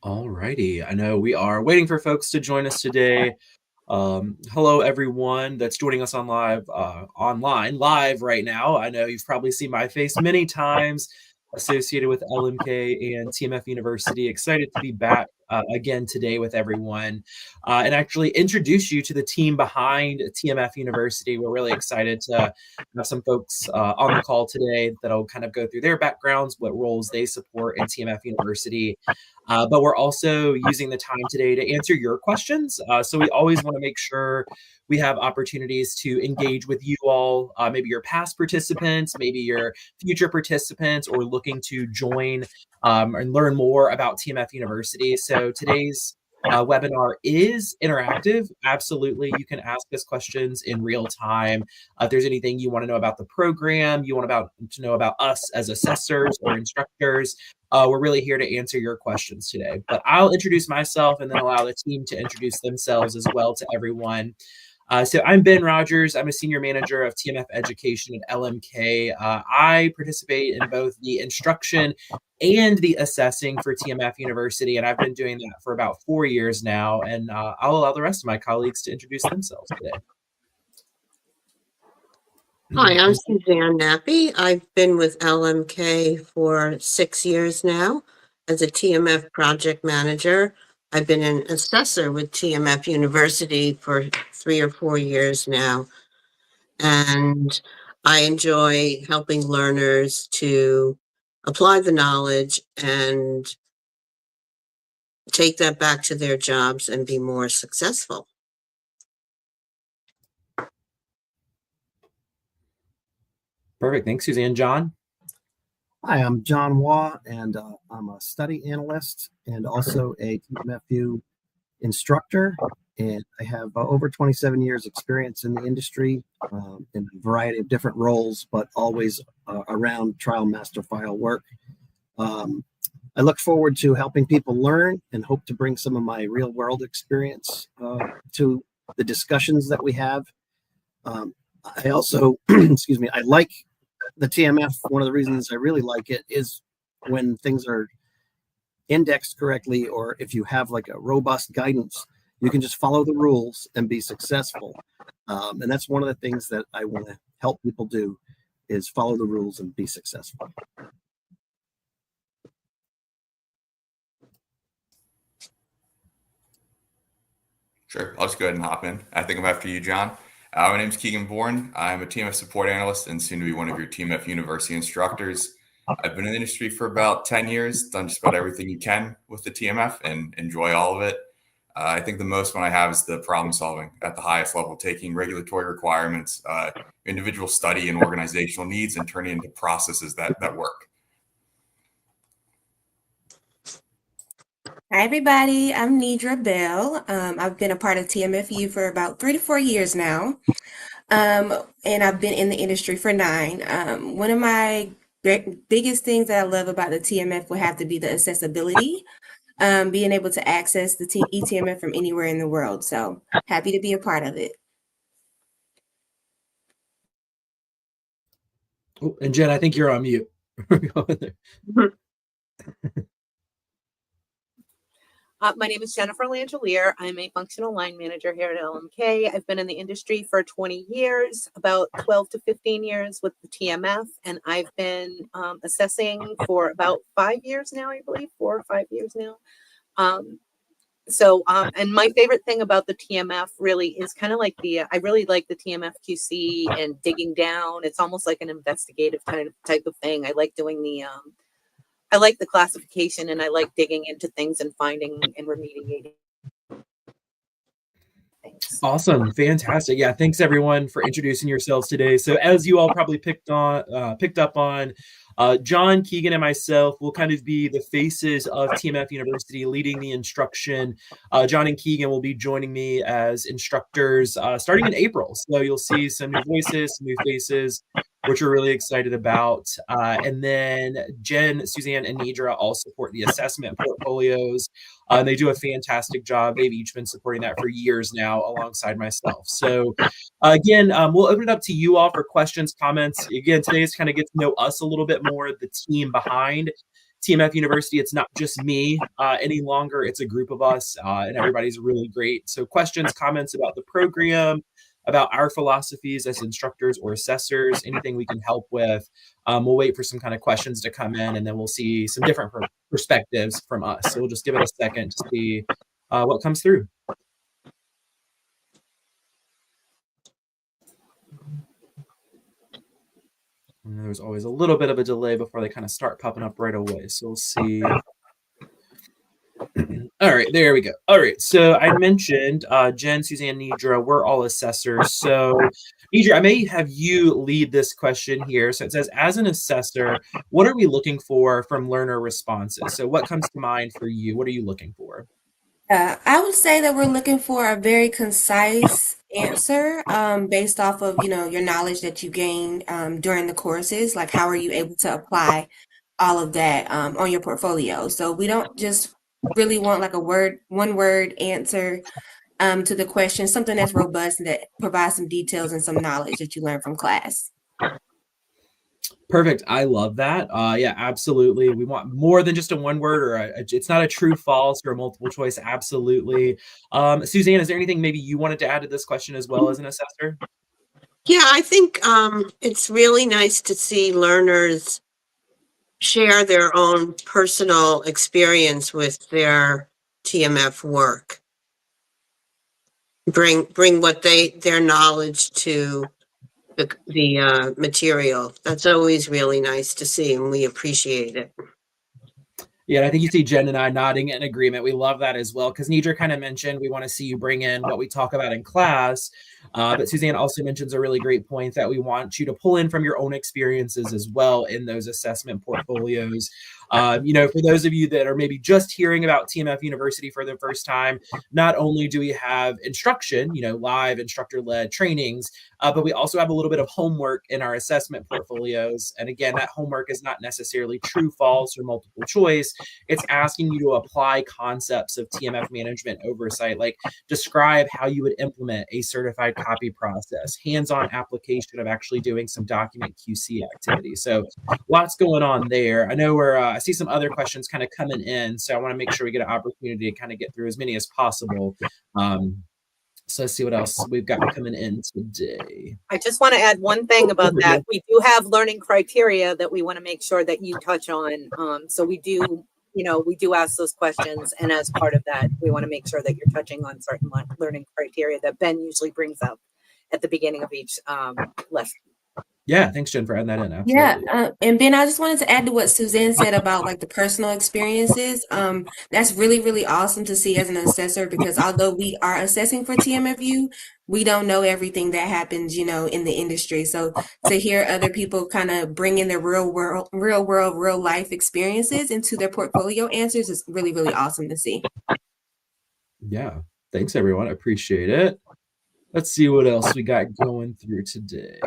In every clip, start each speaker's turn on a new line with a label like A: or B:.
A: All righty. I know we are waiting for folks to join us today. Hello, everyone that's joining us online live right now. I know you've probably seen my face many times associated with LMK and TMF University. Excited to be back again today with everyone and actually introduce you to the team behind TMF University. We're really excited to have some folks on the call today that'll kind of go through their backgrounds, what roles they support in TMF University. But we're also using the time today to answer your questions. So we always want to make sure we have opportunities to engage with you all, maybe your past participants, maybe your future participants, or looking to join and learn more about TMF University. So today's webinar is interactive. Absolutely. You can ask us questions in real time. If there's anything you want to know about the program, you want to know about us as assessors or instructors, we're really here to answer your questions today. But I'll introduce myself and then allow the team to introduce themselves as well to everyone. So I'm Ben Rogers. I'm a senior manager of TMF education at LMK. I participate in both the instruction and the assessing for TMF University, and I've been doing that for about 4 years now. And I'll allow the rest of my colleagues to introduce themselves today.
B: Hi, I'm Suzanne Nappy. I've been with LMK for 6 years now as a TMF project manager. I've been an assessor with TMF University for 3 or 4 years now. And I enjoy helping learners to apply the knowledge and take that back to their jobs and be more successful.
A: Perfect. Thanks, Suzanne. John?
C: Hi, I'm John Waugh, and I'm a study analyst and also a TMFU instructor. And I have over 27 years experience in the industry in a variety of different roles, but always around trial master file work. I look forward to helping people learn and hope to bring some of my real world experience to the discussions that we have. I also, excuse me, I like the TMF. One of the reasons I really like it is when things are indexed correctly, or if you have like a robust guidance, you can just follow the rules and be successful. And that's one of the things that I want to help people do, is follow the rules and be successful.
D: Sure, I'll just go ahead and hop in. I think I'm after you, John. My name is Keegan Bourne. I'm a TMF support analyst and soon to be one of your TMF University instructors. I've been in the industry for about 10 years, done just about everything you can with the TMF and enjoy all of it. I think the most fun I have is the problem solving at the highest level, taking regulatory requirements, individual study and organizational needs, and turning into processes that work.
E: Hi, everybody. I'm Nidra Bell. I've been a part of TMFU for about 3 to 4 years now, and I've been in the industry for 9. One of my biggest things that I love about the TMF would have to be the accessibility, being able to access the eTMF from anywhere in the world. So happy to be a part of it.
A: Oh, and Jen, I think you're on mute.
F: My name is Jennifer Langelier. I'm a functional line manager here at LMK. I've been in the industry for 20 years, about 12 to 15 years with the TMF, and I've been assessing for about 5 years now, I believe, 4 or 5 years now. And my favorite thing about the TMF really is kind of like I really like the TMF QC and digging down. It's almost like an investigative type of thing. I like doing I like the classification, and I like digging into things and finding and remediating. Thanks.
A: Awesome. Fantastic. Yeah. Thanks everyone for introducing yourselves today. So as you all probably picked up on, John, Keegan, and myself will kind of be the faces of TMF University leading the instruction. John and Keegan will be joining me as instructors starting in April. So you'll see some new voices, some new faces, which we're really excited about. And then Jen, Suzanne, and Nidra all support the assessment portfolios. They do a fantastic job. They've each been supporting that for years now alongside myself. So again, we'll open it up to you all for questions, comments. Again, today is kind of get to know us a little bit more, the team behind TMF University, it's not just me any longer. It's a group of us, and everybody's really great. So questions, comments about the program, about our philosophies as instructors or assessors, anything we can help with. We'll wait for some kind of questions to come in, and then we'll see some different perspectives from us. So we'll just give it a second to see what comes through. And there's always a little bit of a delay before they kind of start popping up right away. So we'll see. All right, there we go. All right, so I mentioned Jen, Suzanne, Nidra, we're all assessors. So Nidra, I may have you lead this question here. So it says, as an assessor, what are we looking for from learner responses? So what comes to mind for you? What are you looking for?
E: I would say that we're looking for a very concise answer based off of, your knowledge that you gain during the courses. Like, how are you able to apply all of that on your portfolio? So we don't just really want like one word answer to the question, something that's robust and that provides some details and some knowledge that you learn from class.
A: Perfect. I love that. Yeah, absolutely. We want more than just a one word or it's not a true false or a multiple choice. Absolutely. Suzanne, is there anything maybe you wanted to add to this question as well as an assessor?
B: Yeah, I think it's really nice to see learners share their own personal experience with their TMF work. Bring what their knowledge to the material. That's always really nice to see, and we appreciate it.
A: Yeah, I think you see Jen and I nodding in agreement. We love that as well, because Nidra kind of mentioned we want to see you bring in what we talk about in class. But Suzanne also mentions a really great point that we want you to pull in from your own experiences as well in those assessment portfolios. For those of you that are maybe just hearing about TMF University for the first time, not only do we have instruction, live instructor-led trainings, but we also have a little bit of homework in our assessment portfolios. And again, that homework is not necessarily true, false, or multiple choice. It's asking you to apply concepts of TMF management oversight, like describe how you would implement a certified copy process, hands-on application of actually doing some document QC activity. So lots going on there. I know I see some other questions kind of coming in, so I want to make sure we get an opportunity to kind of get through as many as possible. So let's see what else we've got coming in today.
F: I just want to add one thing about that. We do have learning criteria that we want to make sure that you touch on. So we do ask those questions. And as part of that, we want to make sure that you're touching on certain learning criteria that Ben usually brings up at the beginning of each lesson.
A: Yeah, thanks, Jen, for adding that in. Absolutely.
E: Yeah, and Ben, I just wanted to add to what Suzanne said about like the personal experiences. That's really, really awesome to see as an assessor, because although we are assessing for TMFU, we don't know everything that happens, in the industry. So to hear other people kind of bring in their real life experiences into their portfolio answers is really, really awesome to see.
A: Yeah, thanks, everyone. I appreciate it. Let's see what else we got going through today.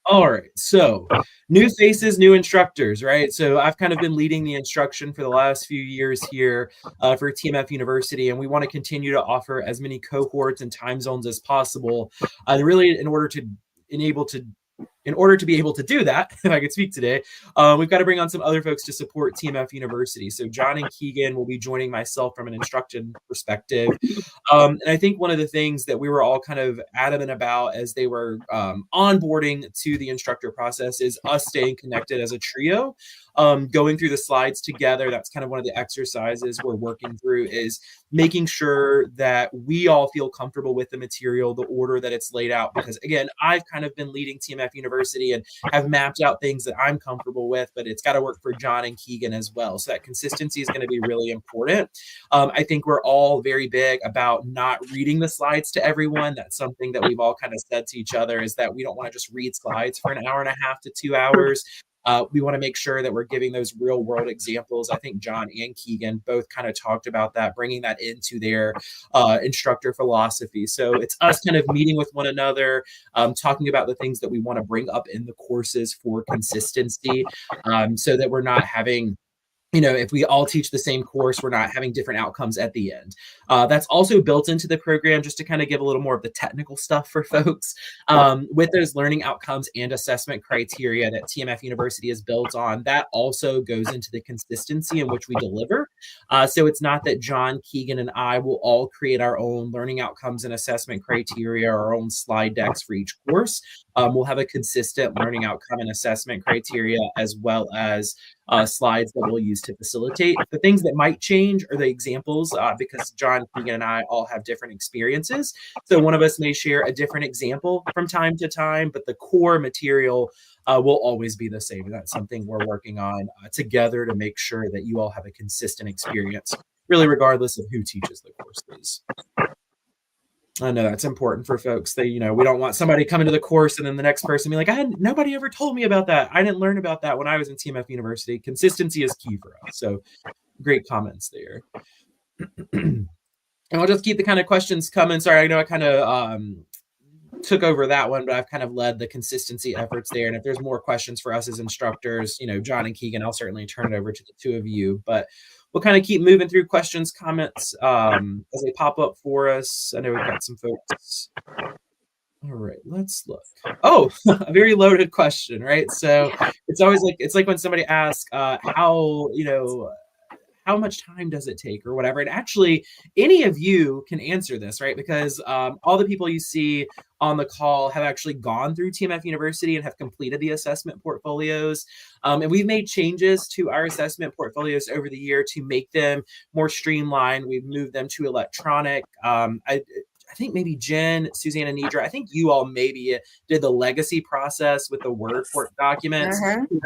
A: All right, so new faces, new instructors, right? So I've kind of been leading the instruction for the last few years here for TMF University, and we want to continue to offer as many cohorts and time zones as possible. Really, in order to be able to do that, if I could speak today, we've got to bring on some other folks to support TMF University. So John and Keegan will be joining myself from an instruction perspective. And I think one of the things that we were all kind of adamant about as they were onboarding to the instructor process is us staying connected as a trio, going through the slides together. That's kind of one of the exercises we're working through, is making sure that we all feel comfortable with the material, the order that it's laid out. Because again, I've kind of been leading TMF University and have mapped out things that I'm comfortable with, but it's got to work for John and Keegan as well. So that consistency is going to be really important. I think we're all very big about not reading the slides to everyone. That's something that we've all kind of said to each other, is that we don't want to just read slides for an hour and a half to 2 hours. We want to make sure that we're giving those real world examples. I think John and Keegan both kind of talked about that, bringing that into their instructor philosophy. So it's us kind of meeting with one another, talking about the things that we want to bring up in the courses for consistency, so that we're not having if we all teach the same course, we're not having different outcomes at the end. That's also built into the program just to kind of give a little more of the technical stuff for folks. With those learning outcomes and assessment criteria that TMF University is built on, that also goes into the consistency in which we deliver. So it's not that John, Keegan, and I will all create our own learning outcomes and assessment criteria, our own slide decks for each course. We'll have a consistent learning outcome and assessment criteria, as well as slides that we'll use to facilitate. The things that might change are the examples, because John, Keegan, and I all have different experiences. So one of us may share a different example from time to time, but the core material will always be the same. And that's something we're working on together to make sure that you all have a consistent experience, really regardless of who teaches the courses. I know that's important for folks. They, we don't want somebody coming to the course and then the next person be like, nobody ever told me about that. I didn't learn about that when I was in TMF University. Consistency is key for us. So great comments there. And I'll just keep the kind of questions coming. Sorry, I know I kind of took over that one, but I've kind of led the consistency efforts there. And if there's more questions for us as instructors, John and Keegan, I'll certainly turn it over to the two of you. But we'll kind of keep moving through questions, comments as they pop up for us. I know we've got some folks. All right, let's look. Oh, a very loaded question, right? So it's always like when somebody asks how much time does it take or whatever. And actually, any of you can answer this, right? Because all the people you see on the call have actually gone through TMF University and have completed the assessment portfolios. And we've made changes to our assessment portfolios over the year to make them more streamlined. We've moved them to electronic. I think maybe Jen, Suzanne, and Nidra, I think you all maybe did the legacy process with the Word court documents.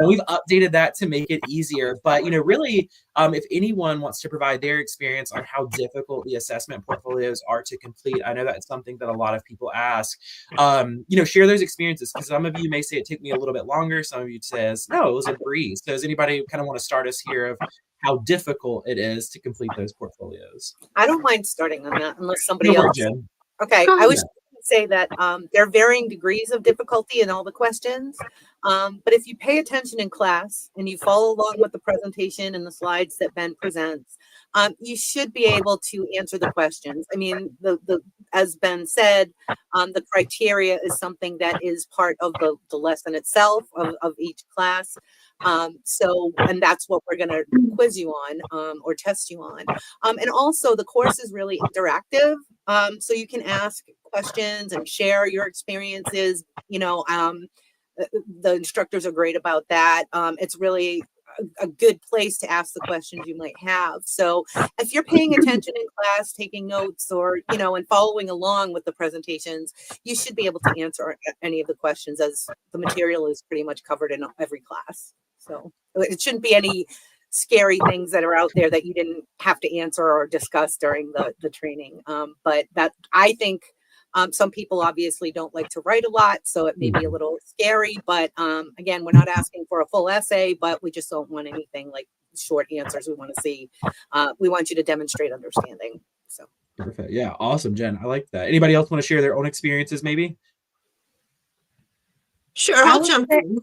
A: We've updated that to make it easier. But, really, if anyone wants to provide their experience on how difficult the assessment portfolios are to complete, I know that's something that a lot of people ask. Share those experiences, because some of you may say it took me a little bit longer. Some of you says, no, it was a breeze. So does anybody kind of want to start us here of how difficult it is to complete those portfolios?
F: I don't mind starting on that unless somebody else.
A: Jen.
F: Okay, I was going to say that there are varying degrees of difficulty in all the questions, but if you pay attention in class and you follow along with the presentation and the slides that Ben presents, you should be able to answer the questions. I mean, as Ben said, the criteria is something that is part of the lesson itself of each class. And that's what we're going to quiz you on or test you on. And also the course is really interactive. So you can ask questions and share your experiences. The instructors are great about that. It's really a good place to ask the questions you might have. So if you're paying attention in class, taking notes, or, and following along with the presentations, you should be able to answer any of the questions, as the material is pretty much covered in every class. So it shouldn't be any scary things that are out there that you didn't have to answer or discuss during the training. But that, I think, some people obviously don't like to write a lot, so it may be a little scary. But again, we're not asking for a full essay, but we just don't want anything like short answers. We want to see, we want you to demonstrate understanding. So
A: perfect. Yeah, awesome, Jen. I like that. Anybody else want to share their own experiences, maybe?
B: Sure, I'll jump in.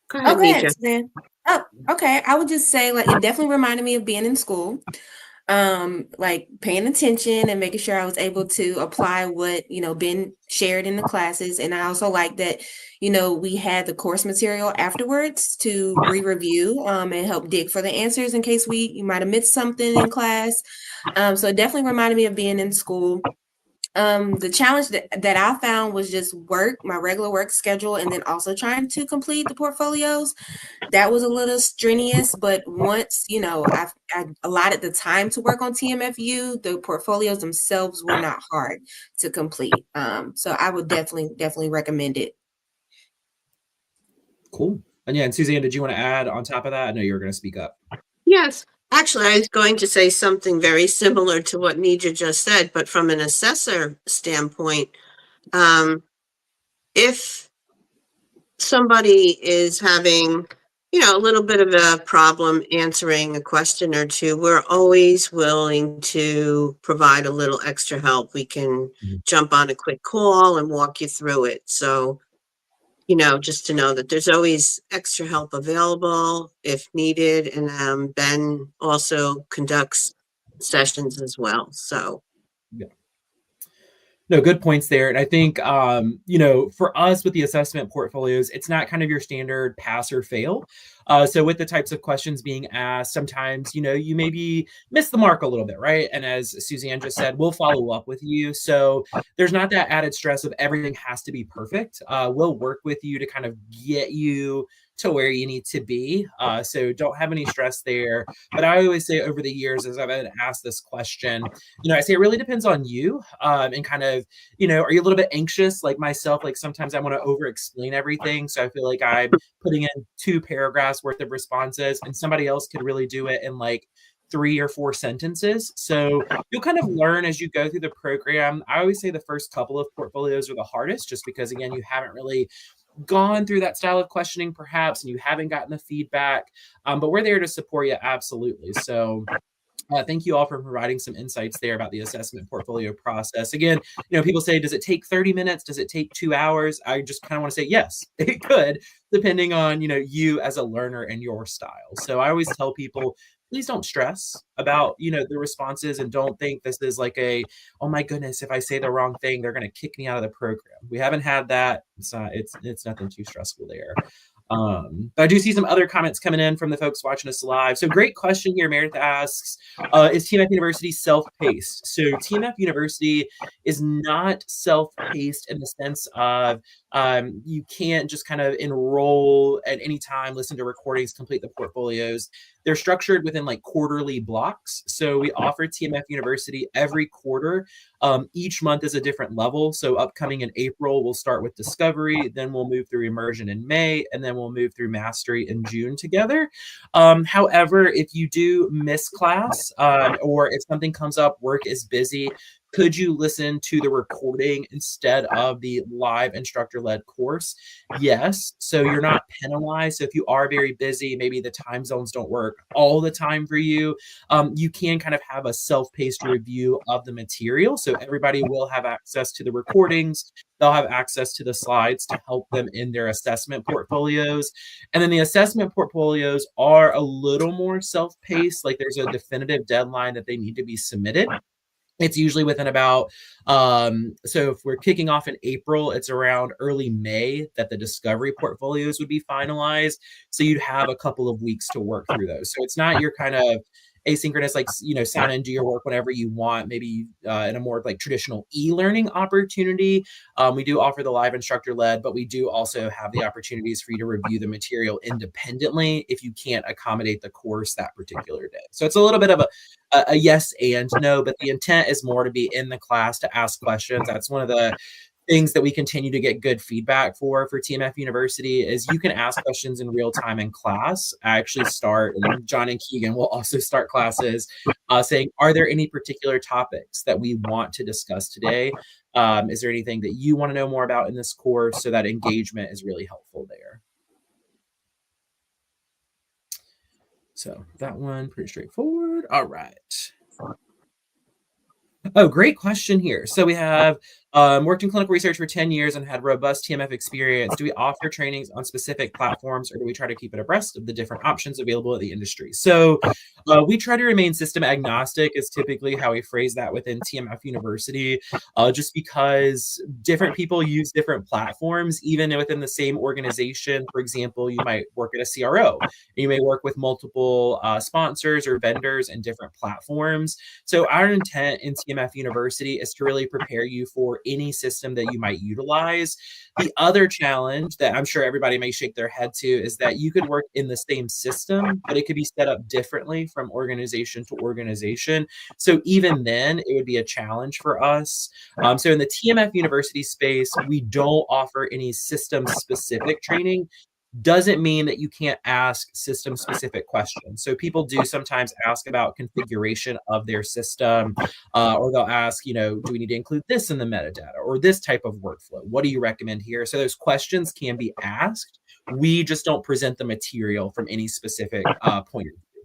B: Go ahead, Nidra.
E: Oh, okay. I would just say, it definitely reminded me of being in school. Paying attention and making sure I was able to apply what, been shared in the classes. And I also like that, we had the course material afterwards to re-review and help dig for the answers in case you might have missed something in class. So it definitely reminded me of being in school. The challenge that I found was just my regular work schedule, and then also trying to complete the portfolios. That was a little strenuous, but once, I allotted the time to work on TMFU, the portfolios themselves were not hard to complete. So I would definitely recommend it.
A: Cool. And Suzanne, did you want to add on top of that? I know you were going to speak up.
B: Yes. Actually, I was going to say something very similar to what Nidra just said, but from an assessor standpoint, if somebody is having, a little bit of a problem answering a question or two, we're always willing to provide a little extra help. We can jump on a quick call and walk you through it. So just to know that there's always extra help available if needed. And Ben also conducts sessions as well. So
A: No, good points there. And I think, for us with the assessment portfolios, it's not kind of your standard pass or fail. So with the types of questions being asked, sometimes, you maybe miss the mark a little bit, right? And as Suzanne just said, we'll follow up with you. So there's not that added stress of everything has to be perfect. We'll work with you to kind of get you to where you need to be. So don't have any stress there. But I always say over the years, as I've been asked this question, I say it really depends on you, and kind of, are you a little bit anxious like myself? Like sometimes I want to over explain everything. So I feel like I'm putting in 2 paragraphs worth of responses and somebody else could really do it in like 3 or 4 sentences. So you'll kind of learn as you go through the program. I always say the first couple of portfolios are the hardest just because, again, you haven't really gone through that style of questioning perhaps, and you haven't gotten the feedback. But we're there to support you. Absolutely. So thank you all for providing some insights there about the assessment portfolio process. Again, people say, does it take 30 minutes? Does it take 2 hours? I just kind of want to say, yes, it could, depending on, you as a learner and your style. So I always tell people, please don't stress about, the responses, and don't think this is like oh my goodness, if I say the wrong thing, they're going to kick me out of the program. We haven't had that. It's nothing too stressful there. But I do see some other comments coming in from the folks watching us live. So great question here. Meredith asks, is TMF University self-paced? So TMF University is not self-paced in the sense of you can't just kind of enroll at any time, listen to recordings, complete the portfolios. They're structured within like quarterly blocks. So we offer TMF University every quarter. Each month is a different level. So upcoming in April, we'll start with discovery, then we'll move through immersion in May, and then we'll move through mastery in June together. However, if you do miss class, or if something comes up, work is busy, could you listen to the recording instead of the live instructor-led course? Yes. So you're not penalized. So if you are very busy, maybe the time zones don't work all the time for you, you can kind of have a self-paced review of the material. So everybody will have access to the recordings. They'll have access to the slides to help them in their assessment portfolios. And then the assessment portfolios are a little more self-paced. Like there's a definitive deadline that they need to be submitted. It's usually within about, so if we're kicking off in April, it's around early May that the discovery portfolios would be finalized. So you'd have a couple of weeks to work through those. So it's not your kind of asynchronous, like, sign in, do your work whenever you want, maybe in a more like traditional e-learning opportunity. We do offer the live instructor led, but we do also have the opportunities for you to review the material independently if you can't accommodate the course that particular day. So it's a little bit of a yes and no, but the intent is more to be in the class to ask questions. That's one of the things that we continue to get good feedback for TMF University is you can ask questions in real time in class. I actually start, and John and Keegan will also start classes saying, are there any particular topics that we want to discuss today? Is there anything that you want to know more about in this course? So that engagement is really helpful there. So that one, pretty straightforward. All right. Oh, great question here. So we have worked in clinical research for 10 years and had robust TMF experience. Do we offer trainings on specific platforms, or do we try to keep it abreast of the different options available in the industry? So we try to remain system agnostic is typically how we phrase that within TMF University, just because different people use different platforms, even within the same organization. For example, you might work at a CRO, and you may work with multiple sponsors or vendors and different platforms. So our intent in TMF University is to really prepare you for any system that you might utilize. The other challenge that I'm sure everybody may shake their head to is that you could work in the same system, but it could be set up differently from organization to organization. So even then, it would be a challenge for us. So in the TMF University space, we don't offer any system-specific training. Doesn't mean that you can't ask system specific questions. So people do sometimes ask about configuration of their system, or they'll ask, do we need to include this in the metadata or this type of workflow? What do you recommend here? So those questions can be asked. We just don't present the material from any specific point of view.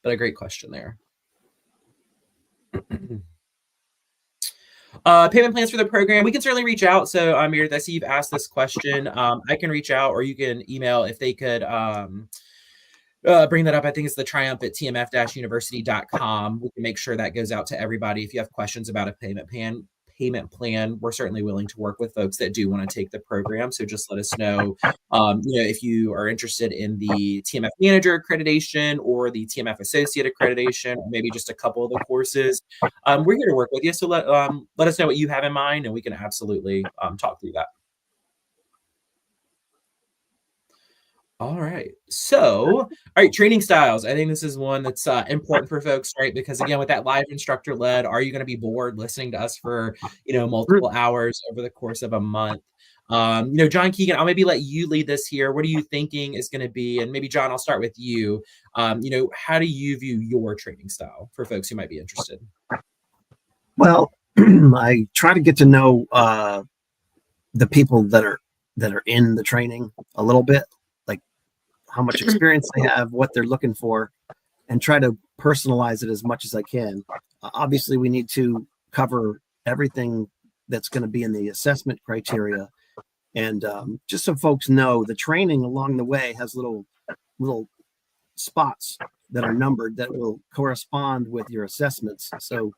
A: But a great question there. Payment plans for the program, we can certainly reach out. So Meredith, I see you've asked this question. I can reach out, or you can email if they could bring that up. I think it's the triumph at tmf-university.com. We can make sure that goes out to everybody. If you have questions about a payment plan, we're certainly willing to work with folks that do want to take the program. So just let us know, if you are interested in the TMF manager accreditation or the TMF associate accreditation, or maybe just a couple of the courses. We're here to work with you. So let us know what you have in mind, and we can absolutely talk through that. All right. So, all right, training styles. I think this is one that's important for folks, right? Because again, with that live instructor led, are you going to be bored listening to us for, multiple hours over the course of a month? John Keegan, I'll maybe let you lead this here. What are you thinking is going to be? And maybe John, I'll start with you. How do you view your training style for folks who might be interested?
C: Well, I try to get to know the people that are in the training a little bit, like how much experience they have, what they're looking for, and try to personalize it as much as I can. Obviously, we need to cover everything that's going to be in the assessment criteria. And just so folks know, the training along the way has little spots that are numbered that will correspond with your assessments. So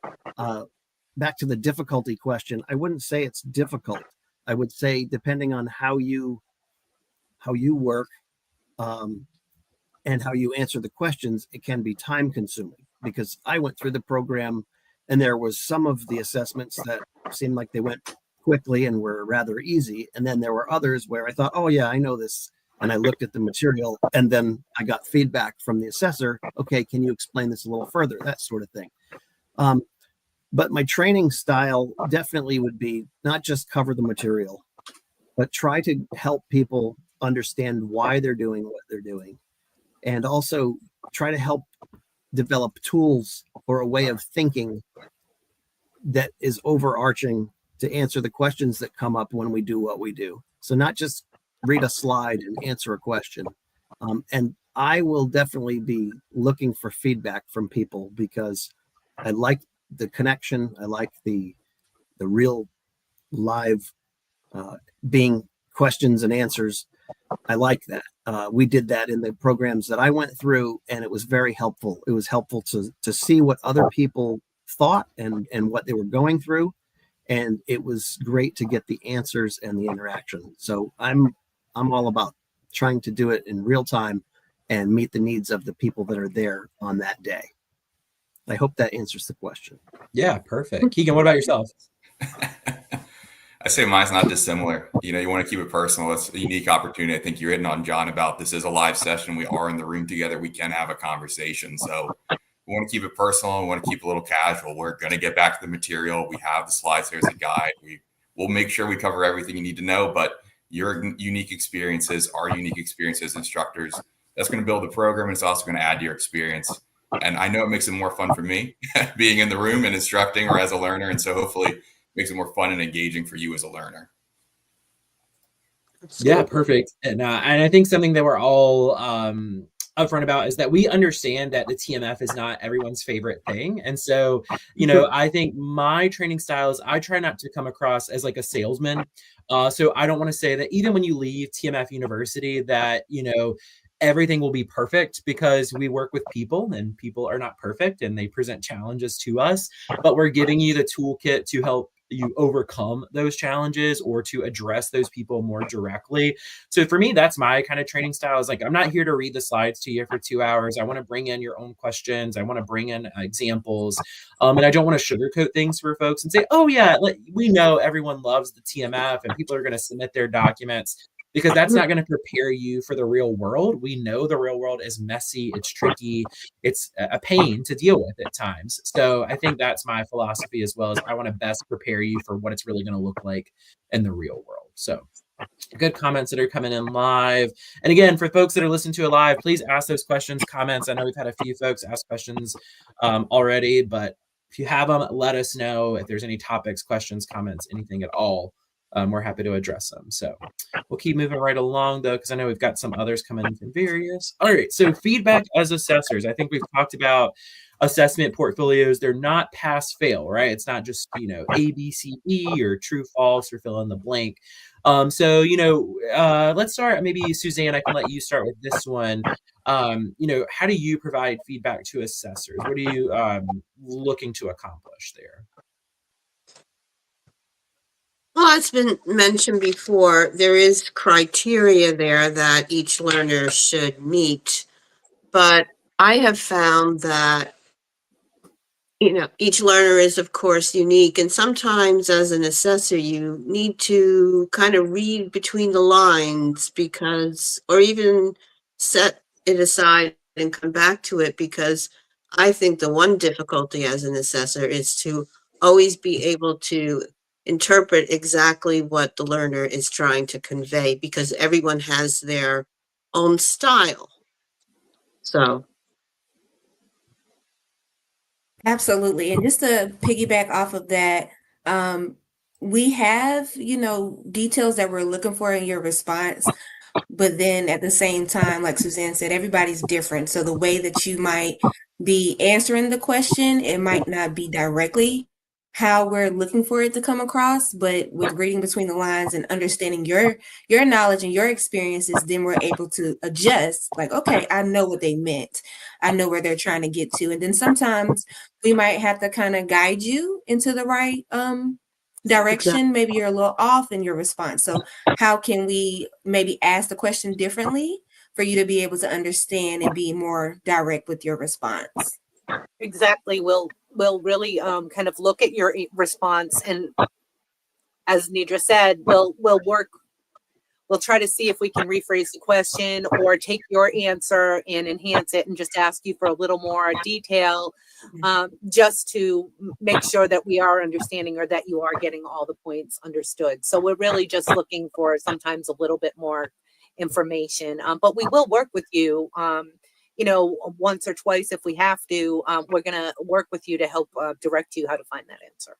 C: back to the difficulty question, I wouldn't say it's difficult. I would say depending on how you work and how you answer the questions, it can be time consuming, because I went through the program and there was some of the assessments that seemed like they went quickly and were rather easy. And then there were others where I thought, oh yeah, I know this. And I looked at the material and then I got feedback from the assessor. Okay, can you explain this a little further? That sort of thing. But my training style definitely would be not just cover the material, but try to help people understand why they're doing what they're doing. And also try to help develop tools or a way of thinking that is overarching to answer the questions that come up when we do what we do. So not just read a slide and answer a question. And I will definitely be looking for feedback from people, because I like the connection. I like the real live being questions and answers. I like that. We did that in the programs that I went through, and it was very helpful. It was helpful to see what other people thought and what they were going through. And it was great to get the answers and the interaction. So I'm all about trying to do it in real time and meet the needs of the people that are there on that day. I hope that answers the question.
A: Yeah, perfect. Keegan, what about yourself?
D: I say mine's not dissimilar. You want to keep it personal. It's a unique opportunity. I think you're hitting on, John, about this is a live session. We are in the room together. We can have a conversation. So we want to keep it personal. We want to keep it a little casual. We're going to get back to the material. We have the slides here as a guide. We'll make sure we cover everything you need to know, but your unique experiences, our unique experiences as instructors, that's going to build the program. And it's also going to add to your experience. And I know it makes it more fun for me being in the room and instructing, or as a learner. And so hopefully it makes it more fun and engaging for you as a learner.
A: Yeah, perfect. And I think something that we're all upfront about is that we understand that the TMF is not everyone's favorite thing. And so, I think my training style is I try not to come across as like a salesman. So I don't want to say that even when you leave TMF University that, everything will be perfect, because we work with people and people are not perfect and they present challenges to us, but we're giving you the toolkit to help you overcome those challenges or to address those people more directly. So for me, that's my kind of training style. Is like, I'm not here to read the slides to you for 2 hours. I want to bring in your own questions. I want to bring in examples. And I don't want to sugarcoat things for folks and say, oh yeah, we know everyone loves the TMF and people are going to submit their documents, because that's not going to prepare you for the real world. We know the real world is messy, it's tricky, it's a pain to deal with at times. So I think that's my philosophy as well, as I want to best prepare you for what it's really going to look like in the real world. So good comments that are coming in live. And again, for folks that are listening to it live, please ask those questions, comments. I know we've had a few folks ask questions already, but if you have them, let us know if there's any topics, questions, comments, anything at all. We're happy to address them. So we'll keep moving right along, though, because I know we've got some others coming in from various. All right. So feedback as assessors. I think we've talked about assessment portfolios, they're not pass fail, right? It's not just, A, B, C, E or true, false, or fill in the blank. So, let's start, maybe Suzanne, I can let you start with this one. How do you provide feedback to assessors? What are you looking to accomplish there?
B: Well, it's been mentioned before, there is criteria there that each learner should meet, but I have found that each learner is, of course, unique. And sometimes as an assessor, you need to kind of read between the lines or even set it aside and come back to it, because I think the one difficulty as an assessor is to always be able to interpret exactly what the learner is trying to convey, because everyone has their own style. So
E: Absolutely. And just to piggyback off of that, we have, details that we're looking for in your response. But then at the same time, like Suzanne said, everybody's different. So the way that you might be answering the question, it might not be directly how we're looking for it to come across, but with reading between the lines and understanding your knowledge and your experiences, then we're able to adjust, like, okay, I know what they meant. I know where they're trying to get to. And then sometimes we might have to kind of guide you into the right direction. Maybe you're a little off in your response. So how can we maybe ask the question differently for you to be able to understand and be more direct with your response?
F: Exactly. We'll really kind of look at your response, and as Nidra said, we'll try to see if we can rephrase the question or take your answer and enhance it and just ask you for a little more detail, just to make sure that we are understanding, or that you are getting all the points understood. So we're really just looking for sometimes a little bit more information, but we will work with you, once or twice if we have to. We're going to work with you to help direct you how to find that answer.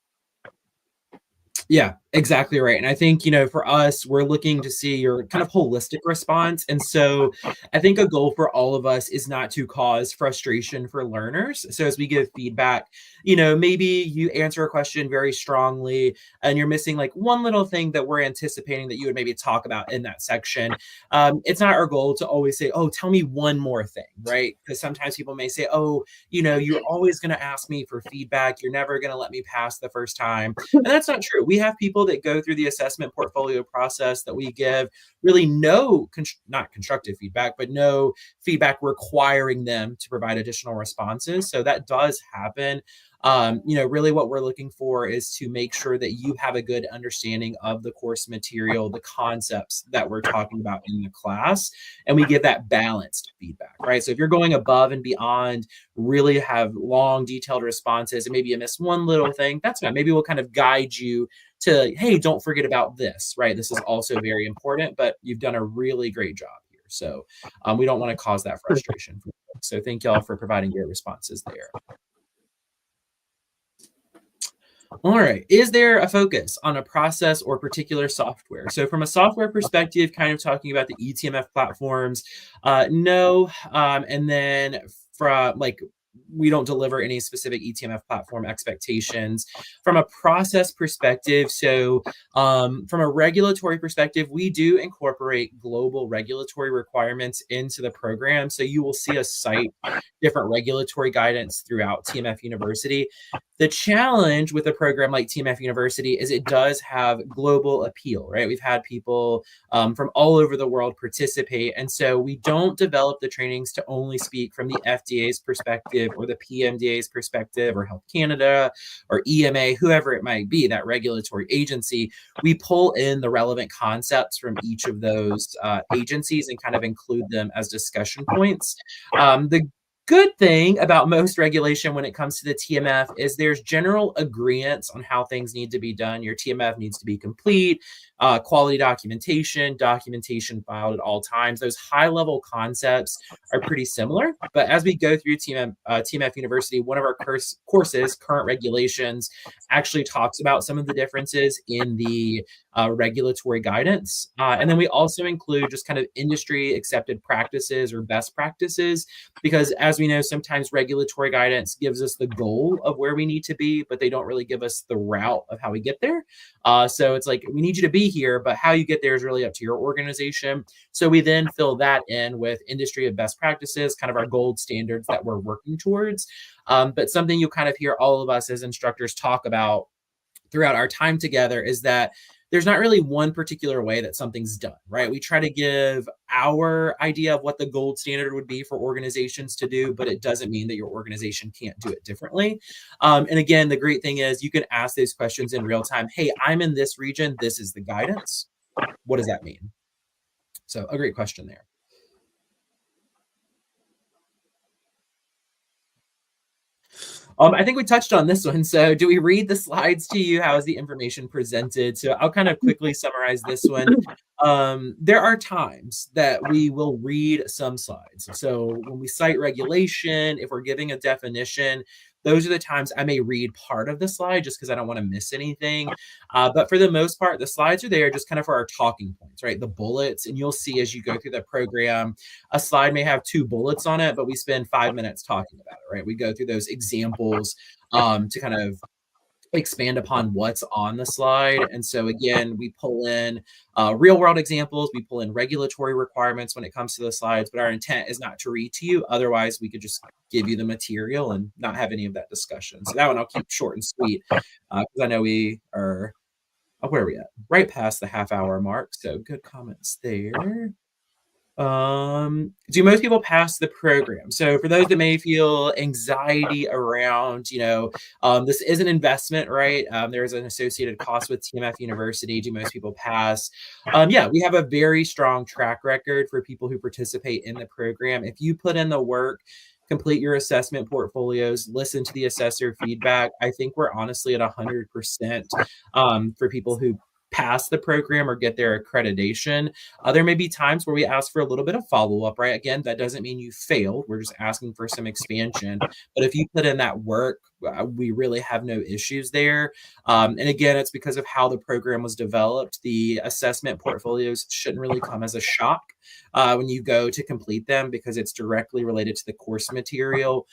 A: Yeah, exactly right. And I think, for us, we're looking to see your kind of holistic response. And so I think a goal for all of us is not to cause frustration for learners. So as we give feedback, maybe you answer a question very strongly and you're missing like one little thing that we're anticipating that you would maybe talk about in that section. It's not our goal to always say, oh, tell me one more thing, right? Because sometimes people may say, oh, you're always going to ask me for feedback. You're never going to let me pass the first time. And that's not true. We have people that go through the assessment portfolio process that we give really no, not constructive feedback, but no feedback requiring them to provide additional responses. So that does happen. Really what we're looking for is to make sure that you have a good understanding of the course material, the concepts that we're talking about in the class, and we give that balanced feedback, right? So if you're going above and beyond, really have long, detailed responses, and maybe you miss one little thing, that's fine. Maybe we'll kind of guide you to, hey, don't forget about this, right? This is also very important, but you've done a really great job here. So we don't want to cause that frustration. So thank y'all for providing your responses there. All right. Is there a focus on a process or particular software? So from a software perspective, kind of talking about the eTMF platforms, no. And then from we don't deliver any specific eTMF platform expectations. From a process perspective, so from a regulatory perspective, we do incorporate global regulatory requirements into the program. So you will see us cite different regulatory guidance throughout TMF University. The challenge with a program like TMF University is it does have global appeal, right? We've had people from all over the world participate. And so we don't develop the trainings to only speak from the FDA's perspective or the PMDA's perspective or Health Canada or EMA, whoever it might be, that regulatory agency. We pull in the relevant concepts from each of those agencies and kind of include them as discussion points. The good thing about most regulation when it comes to the TMF is there's general agreement on how things need to be done. Your TMF needs to be complete. quality documentation filed at all times. Those high-level concepts are pretty similar, but as we go through TMF University, one of our courses, Current Regulations, actually talks about some of the differences in the regulatory guidance. And then we also include just kind of industry accepted practices or best practices, because as we know, sometimes regulatory guidance gives us the goal of where we need to be, but they don't really give us the route of how we get there. So it's like, we need you to be here, but how you get there is really up to your organization. So we then fill that in with industry of best practices, kind of our gold standards that we're working towards. But something you'll kind of hear all of us as instructors talk about throughout our time together is that there's not really one particular way that something's done, right? We try to give our idea of what the gold standard would be for organizations to do, but it doesn't mean that your organization can't do it differently. And again, the great thing is you can ask those questions in real time. Hey, I'm in this region. This is the guidance. What does that mean? So a great question there. I think we touched on this one. So do we read the slides to you? How is the information presented? So I'll kind of quickly summarize this one. There are times that we will read some slides. So when we cite regulation, if we're giving a definition, those are the times I may read part of the slide just because I don't want to miss anything. But for the most part, the slides are there just kind of for our talking points, right? The bullets. And you'll see as you go through the program, a slide may have 2 bullets on it, but we spend 5 minutes talking about it, right? We go through those examples to kind of expand upon what's on the slide. And so again, we pull in real world examples, we pull in regulatory requirements when it comes to the slides, but our intent is not to read to you. Otherwise, we could just give you the material and not have any of that discussion. So that one I'll keep short and sweet because I know we are, where are we at? Right past the half-hour mark. So good comments there. Do most people pass the program? So for those that may feel anxiety around, this is an investment, right? There is an associated cost with TMF University. Do most people pass? Yeah, we have a very strong track record for people who participate in the program. If you put in the work, complete your assessment portfolios, listen to the assessor feedback, I think we're honestly at 100% for people who pass the program or get their accreditation. There may be times where we ask for a little bit of follow-up, right? Again, that doesn't mean you failed. We're just asking for some expansion. But if you put in that work, we really have no issues there. And again, it's because of how the program was developed. The assessment portfolios shouldn't really come as a shock when you go to complete them because it's directly related to the course material.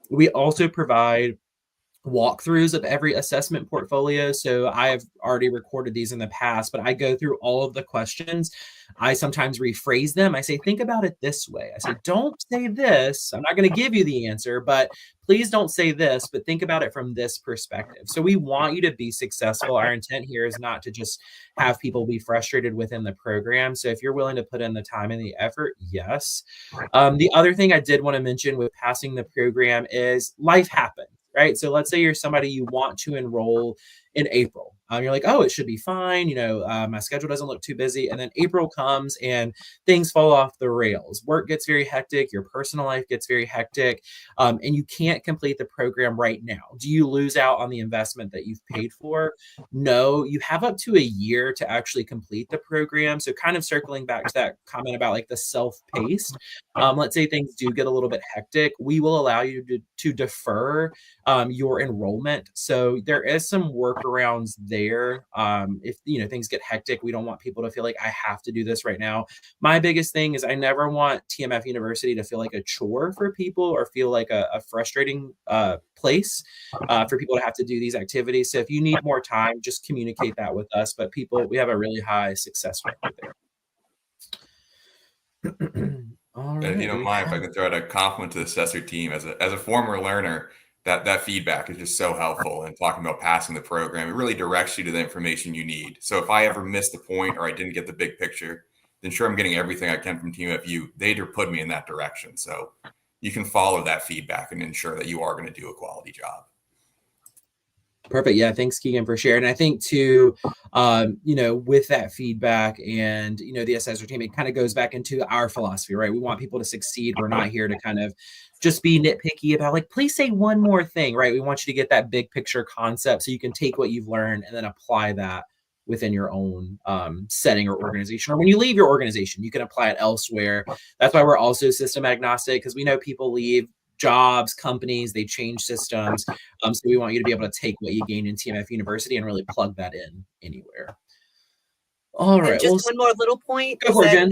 A: We also provide walkthroughs of every assessment portfolio. So I've already recorded these in the past, but I go through all of the questions. I sometimes rephrase them. I say, think about it this way. I say, don't say this. I'm not going to give you the answer, but please don't say this, but think about it from this perspective. So we want you to be successful. Our intent here is not to just have people be frustrated within the program. So if you're willing to put in the time and the effort, yes. The other thing I did want to mention with passing the program is life happens. Right. So let's say you're somebody you want to enroll in April. You're like, oh, it should be fine. My schedule doesn't look too busy. And then April comes and things fall off the rails. Work gets very hectic. Your personal life gets very hectic. And you can't complete the program right now. Do you lose out on the investment that you've paid for? No, you have up to a year to actually complete the program. So kind of circling back to that comment about like the self-paced, let's say things do get a little bit hectic. We will allow you to defer your enrollment. So there is some workarounds there. If things get hectic, we don't want people to feel like I have to do this right now. My biggest thing is I never want TMF University to feel like a chore for people or feel like a frustrating place for people to have to do these activities. So if you need more time, just communicate that with us. But we have a really high success rate there.
D: All right. If you don't mind, if I can throw out a compliment to the assessor team as a former learner, that feedback is just so helpful. And talking about passing the program, it really directs you to the information you need. So if I ever missed the point or I didn't get the big picture, then sure, I'm getting everything I can from TMFU. They put me in that direction. So you can follow that feedback and ensure that you are going to do a quality job.
A: Perfect. Yeah. Thanks, Keegan, for sharing. And I think too, with that feedback and, the assessor team, it kind of goes back into our philosophy, right? We want people to succeed. We're not here to kind of just be nitpicky about like, please say one more thing, right? We want you to get that big picture concept so you can take what you've learned and then apply that within your own setting or organization. Or when you leave your organization, you can apply it elsewhere. That's why we're also system agnostic, because we know people leave jobs, companies, they change systems. So we want you to be able to take what you gain in TMF University and really plug that in anywhere. All
F: And
A: right.
F: just
A: Well,
F: one more little point
A: go
F: is
A: for it,
F: that
A: Jen.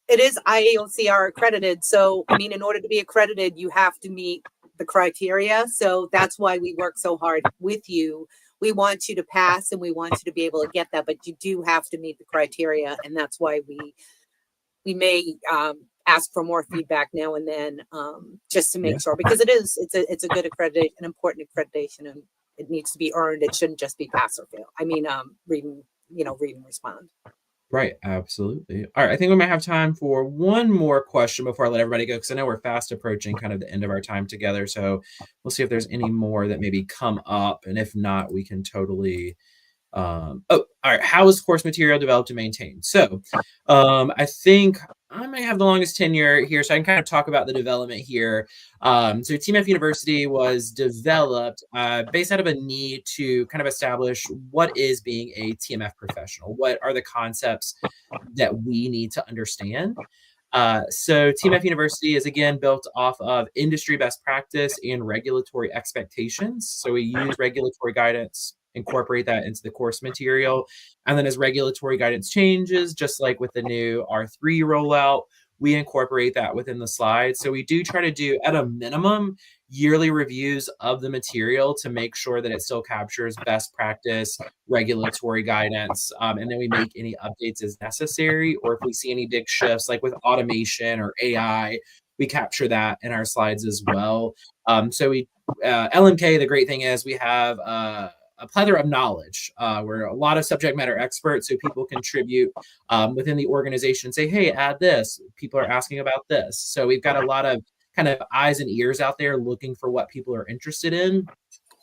F: it is IAOCR accredited. So, I mean, in order to be accredited, you have to meet the criteria. So that's why we work so hard with you. We want you to pass and we want you to be able to get that, but you do have to meet the criteria. And that's why we may ask for more feedback now and then, just to make sure, because it's a good accreditation, an important accreditation, and it needs to be earned. It shouldn't just be pass or fail. I mean, read and respond.
A: Right, absolutely. All right, I think we might have time for one more question before I let everybody go, because I know we're fast approaching kind of the end of our time together. So we'll see if there's any more that maybe come up, and if not, we can totally. All right. How is course material developed and maintained? So, I think I might have the longest tenure here, so I can kind of talk about the development here. So TMF University was developed based out of a need to kind of establish what is being a TMF professional. What are the concepts that we need to understand? So TMF University is again built off of industry best practice and regulatory expectations. So we use regulatory guidance, incorporate that into the course material. And then as regulatory guidance changes, just like with the new R3 rollout, we incorporate that within the slides. So we do try to do, at a minimum, yearly reviews of the material to make sure that it still captures best practice, regulatory guidance, and then we make any updates as necessary. Or if we see any big shifts, like with automation or AI, we capture that in our slides as well. So we LMK, the great thing is we have a plethora of knowledge. We're a lot of subject matter experts, so people contribute within the organization and say, hey, add this. People are asking about this. So we've got a lot of kind of eyes and ears out there looking for what people are interested in.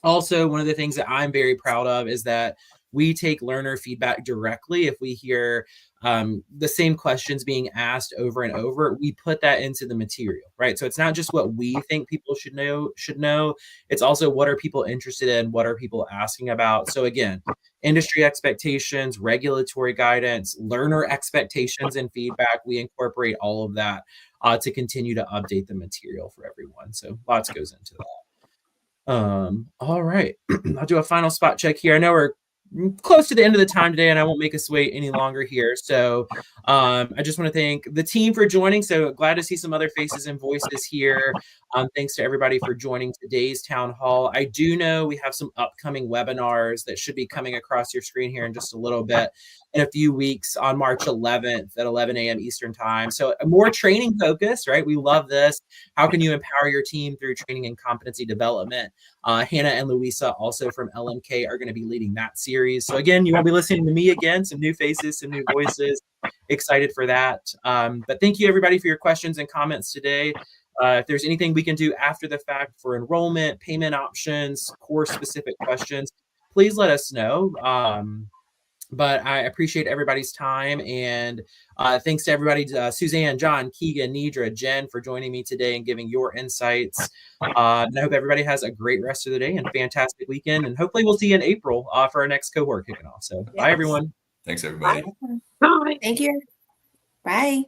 A: Also, one of the things that I'm very proud of is that we take learner feedback directly. If we hear the same questions being asked over and over, we put that into the material, right? So it's not just what we think people should know. It's also what are people interested in, what are people asking about. So again, industry expectations, regulatory guidance, learner expectations and feedback, we incorporate all of that to continue to update the material for everyone. So lots goes into that. All right. I'll do a final spot check here. I know we're close to the end of the time today, and I won't make us wait any longer here. So I just want to thank the team for joining. So glad to see some other faces and voices here. Thanks to everybody for joining today's town hall. I do know we have some upcoming webinars that should be coming across your screen here in just a little bit in a few weeks on March 11th at 11 a.m. Eastern time. So more training focus, right? We love this. How can you empower your team through training and competency development? Hannah and Louisa, also from LMK, are going to be leading that series. So again, you won't be listening to me again, some new faces, some new voices. Excited for that. But thank you everybody for your questions and comments today. If there's anything we can do after the fact for enrollment, payment options, course specific questions, please let us know. But I appreciate everybody's time, and thanks to everybody, Suzanne, John, Keegan, Nidra, Jen, for joining me today and giving your insights. And I hope everybody has a great rest of the day and fantastic weekend, and hopefully we'll see you in April for our next cohort kicking off. So bye, everyone.
D: Thanks, everybody.
B: Bye.
E: Thank you. Bye.